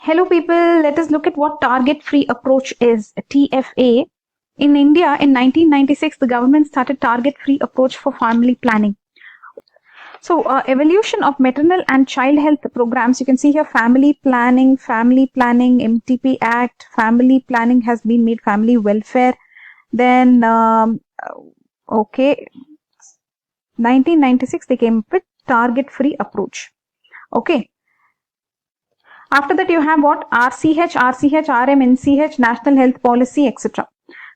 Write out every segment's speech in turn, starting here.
Hello people, let us look at what target-free approach is, TFA. In India, in 1996, the government started target-free approach for family planning. So, evolution of maternal and child health programs, you can see here family planning, MTP Act, family planning has been made family welfare. Then, okay, 1996, they came up with target-free approach. Okay. After that, you have what? RCH, RM, NCH, National Health Policy, etc.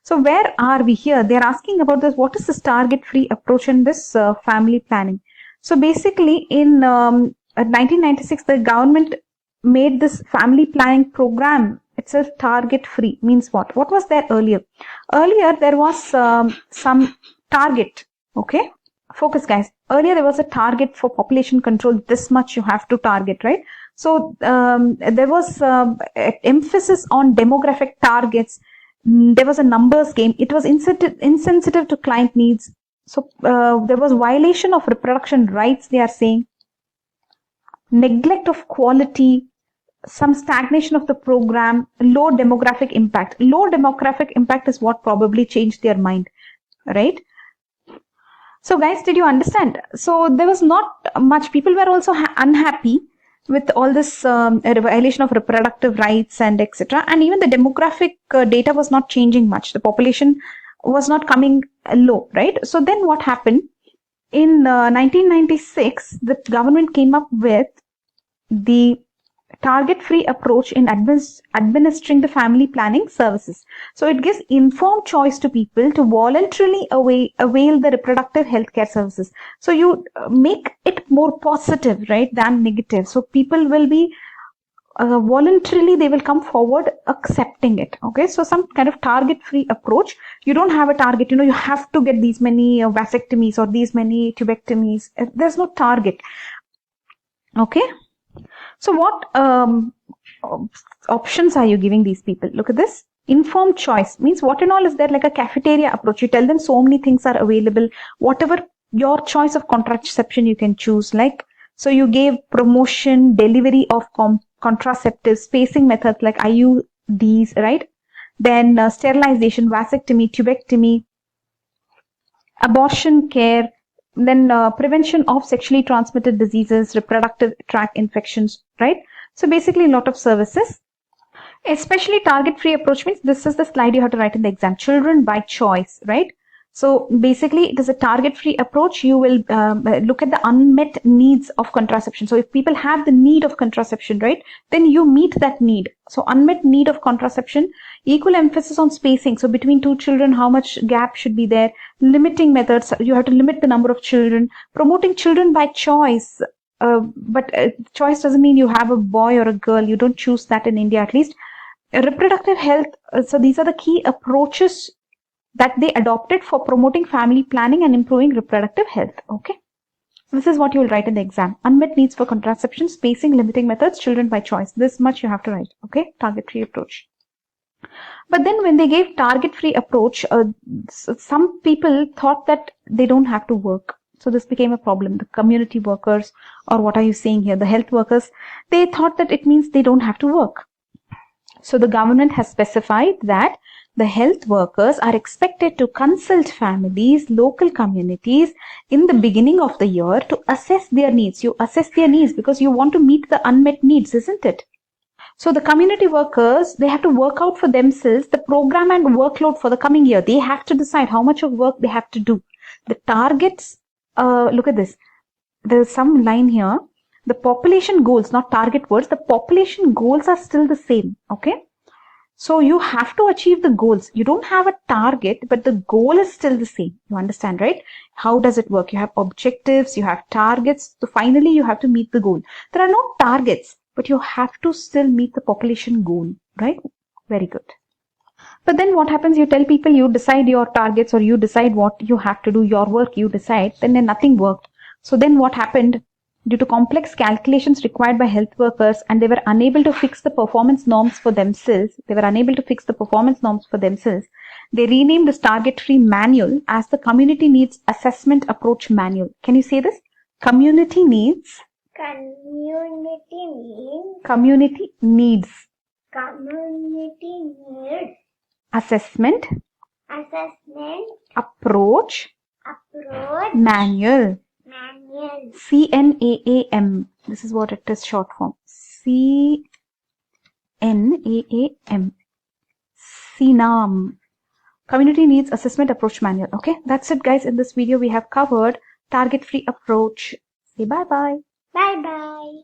So where are we here? They're asking about this. What is this target-free approach in this family planning? So basically, in 1996, the government made this family planning program itself target-free. Means what? What was there earlier? Earlier, there was some target. Okay? Focus, guys. Earlier, there was a target for population control. This much you have to target, right? So there was emphasis on demographic targets. There was a numbers game. It was insensitive to client needs. So there was violation of reproduction rights, they are saying. Neglect of quality, some stagnation of the program, low demographic impact. Low demographic impact is what probably changed their mind, right? So guys, did you understand? So there was not much. People were also unhappy with all this violation of reproductive rights and etc. And even the demographic data was not changing much. The population was not coming low, right? So then what happened? In 1996, the government came up with the target-free approach in administering the family planning services. So it gives informed choice to people to voluntarily avail the reproductive healthcare services. So you make it more positive, right, than negative. So people will be voluntarily, they will come forward accepting it. Okay, so some kind of target-free approach. You don't have a target, you have to get these many vasectomies or these many tubectomies. There's no target. Okay. So what options are you giving these people? Look at this. Informed choice means what and all is there, like a cafeteria approach. You tell them so many things are available. Whatever your choice of contraception you can choose. Like, so you gave promotion, delivery of contraceptives, spacing methods like IUDs, right? Then sterilization, vasectomy, tubectomy, abortion care, then prevention of sexually transmitted diseases, reproductive tract infections, right? So basically a lot of services. Especially target-free approach means this is the slide you have to write in the exam. Children by choice, right? So basically it is a target-free approach. You will look at the unmet needs of contraception. So if people have the need of contraception, right, then you meet that need. So unmet need of contraception, equal emphasis on spacing. So between two children, how much gap should be there? Limiting methods. You have to limit the number of children. Promoting children by choice. But choice doesn't mean you have a boy or a girl. You don't choose that in India, at least. Reproductive health. So these are the key approaches that they adopted for promoting family planning and improving reproductive health. Okay. This is what you will write in the exam. Unmet needs for contraception, spacing, limiting methods, children by choice. This much you have to write. Okay. Target-free approach. But then when they gave target-free approach, some people thought that they don't have to work. So this became a problem. The community workers, or what are you saying here? The health workers, they thought that it means they don't have to work. So the government has specified that the health workers are expected to consult families, local communities in the beginning of the year to assess their needs. You assess their needs because you want to meet the unmet needs, isn't it? So the community workers, they have to work out for themselves the program and workload for the coming year. They have to decide how much of work they have to do. The targets, look at this. There's some line here. The population goals, not target words, the population goals are still the same. Okay. So you have to achieve the goals. You don't have a target, but the goal is still the same. You understand, right? How does it work? You have objectives, you have targets. So finally, you have to meet the goal. There are no targets, but you have to still meet the population goal, right? Very good. But then what happens? You tell people you decide your targets or you decide what you have to do, your work you decide, then nothing worked. So then what happened? Due to complex calculations required by health workers and they were unable to fix the performance norms for themselves, they renamed this target-free manual as the Community Needs Assessment Approach Manual. Can you say this? Community Needs Community means Community needs. community needs Assessment. assessment Approach. manual Manual. CNAAM. This is what it is short form. CNAAM. CNAAM. Community Needs Assessment Approach Manual. Okay, that's it, guys. In this video, we have covered target-free approach. Say bye-bye. Bye bye.